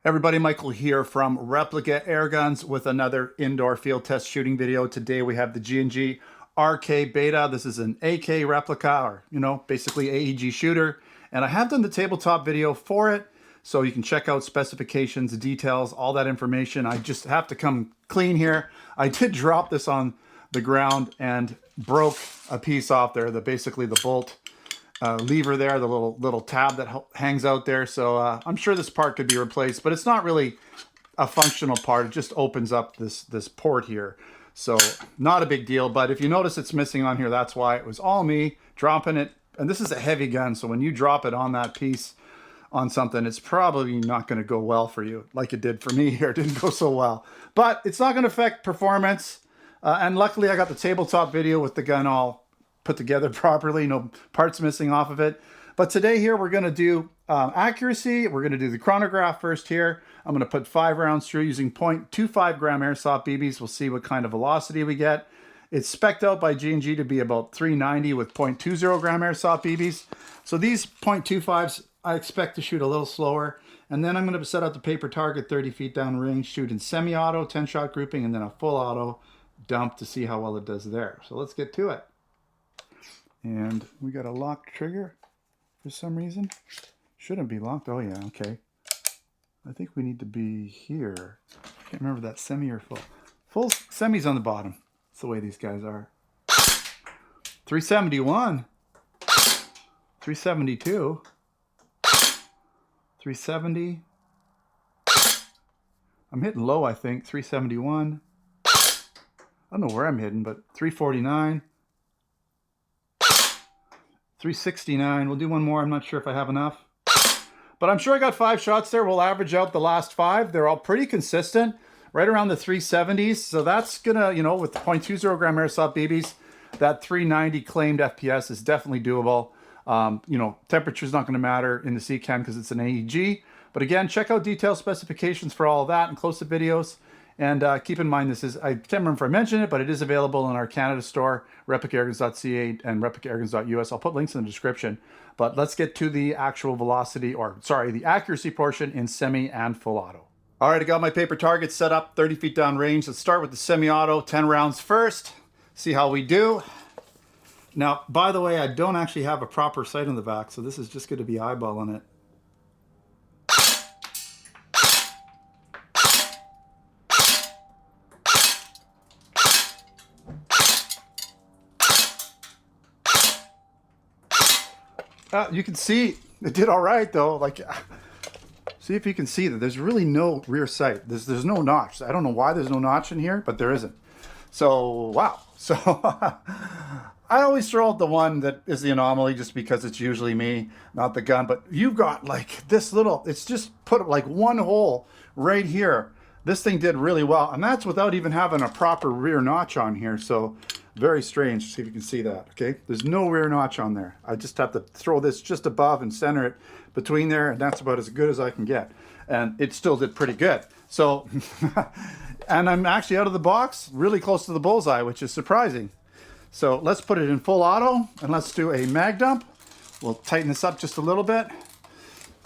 Everybody, Michael here from Replica Airguns with another indoor field test shooting video. Today we have the G&G RK Beta. This is an AK replica, or basically AEG shooter. And I have done the tabletop video for it, so you can check out specifications, details, all that information. I just have to come clean here. I did drop this on the ground and broke a piece off there, basically the bolt lever there, the little tab that hangs out there. So I'm sure this part could be replaced, but it's not really a functional part. It just opens up this port here. So not a big deal, but if you notice it's missing on here, that's why. It was all me dropping it. And this is a heavy gun, so when you drop it on that piece on something, it's probably not going to go well for you, like it did for me here. It didn't go so well, but it's not going to affect performance. And luckily I got the tabletop video with the gun all put together properly, no parts missing off of it. But today here we're going to do accuracy. We're going to do the chronograph first here. I'm going to put 5 rounds through using 0.25 gram airsoft BBs. We'll see what kind of velocity we get. It's spec'd out by G&G to be about 390 with 0.20 gram airsoft BBs. So these 0.25s I expect to shoot a little slower. And then I'm going to set out the paper target 30 feet down range, shoot in semi-auto, 10-shot grouping, and then a full auto dump to see how well it does there. So let's get to it. And we got a locked trigger for some reason. Shouldn't be locked. Oh yeah, okay. I think we need to be here. I can't remember that semi or full. Full semi's on the bottom. That's the way these guys are. 371. 372. 370. I'm hitting low, I think. 371. I don't know where I'm hitting, but 349. 369. We'll do one more. I'm not sure if I have enough, but I'm sure I got 5 shots there. We'll average out the last 5. They're all pretty consistent, right around the 370s. So that's gonna, with the 0.20 gram airsoft BBs, that 390 claimed FPS is definitely doable. Temperature's not gonna matter in the C-Cam because it's an AEG. But again, check out detailed specifications for all of that and close-up videos. And keep in mind, I can't remember if I mentioned it, but it is available in our Canada store, replicairguns.ca and replicairguns.us. I'll put links in the description. But let's get to the actual velocity, the accuracy portion in semi and full auto. All right, I got my paper target set up, 30 feet down range. Let's start with the semi-auto, 10 rounds first. See how we do. Now, by the way, I don't actually have a proper sight on the back, so this is just going to be eyeballing it. You can see it did all right though. See if you can see that there's really no rear sight. There's no notch. I don't know why there's no notch in here, but there isn't. So wow. So I always throw out the one that is the anomaly just because it's usually me, not the gun. But you've got like this little. It's just put like one hole right here. This thing did really well, and that's without even having a proper rear notch on here. So very strange. See if you can see that. Okay, there's no rear notch on there. I just have to throw this just above and center it between there, and that's about as good as I can get. And it still did pretty good. So, and I'm actually out of the box, really close to the bullseye, which is surprising. So let's put it in full auto, and let's do a mag dump. We'll tighten this up just a little bit,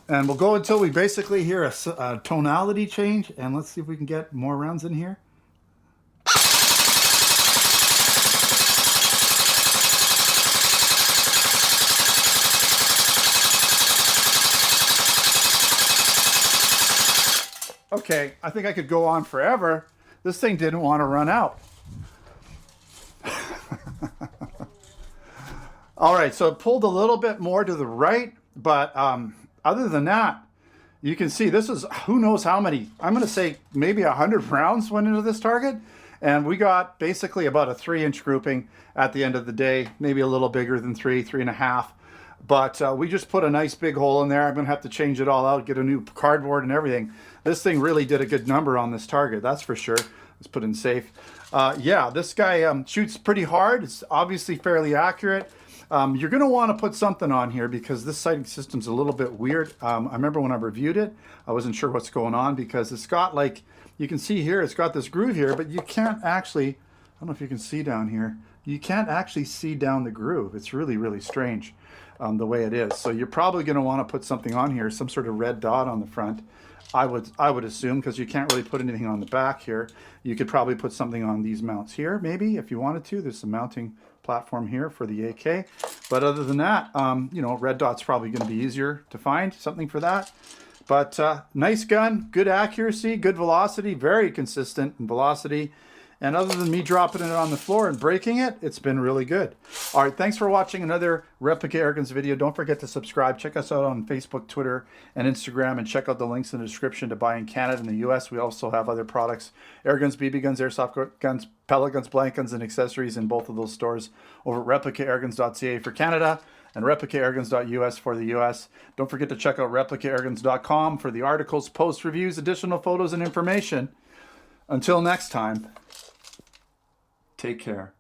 and we'll go until we basically hear a tonality change. And let's see if we can get more rounds in here. Okay, I think I could go on forever. This thing didn't want to run out. All right, so it pulled a little bit more to the right, but other than that, you can see this is who knows how many. I'm going to say maybe 100 rounds went into this target, and we got basically about a 3-inch grouping at the end of the day, maybe a little bigger than 3.5. But we just put a nice big hole in there. I'm going to have to change it all out, get a new cardboard and everything. This thing really did a good number on this target, that's for sure. Let's put it in safe. Yeah, this guy shoots pretty hard. It's obviously fairly accurate. You're going to want to put something on here because this sighting system's a little bit weird. I remember when I reviewed it, I wasn't sure what's going on because it's got like, you can see here, it's got this groove here, but you can't actually, I don't know if you can see down here, you can't actually see down the groove. It's really, really strange. The way it is. So you're probably going to want to put something on here, some sort of red dot on the front. I would assume, because you can't really put anything on the back here. You could probably put something on these mounts here, maybe, if you wanted to. There's some mounting platform here for the AK. But other than that, you know, red dot's probably going to be easier to find, something for that. But nice gun, good accuracy, good velocity, very consistent in velocity. And other than me dropping it on the floor and breaking it, it's been really good. All right, thanks for watching another Replica Airguns video. Don't forget to subscribe. Check us out on Facebook, Twitter, and Instagram, and check out the links in the description to buy in Canada and the US. We also have other products, air guns, BB guns, airsoft guns, pellet guns, blank guns, and accessories in both of those stores over at replicairguns.ca for Canada and replicairguns.us for the US. Don't forget to check out replicairguns.com for the articles, posts, reviews, additional photos, and information. Until next time, take care.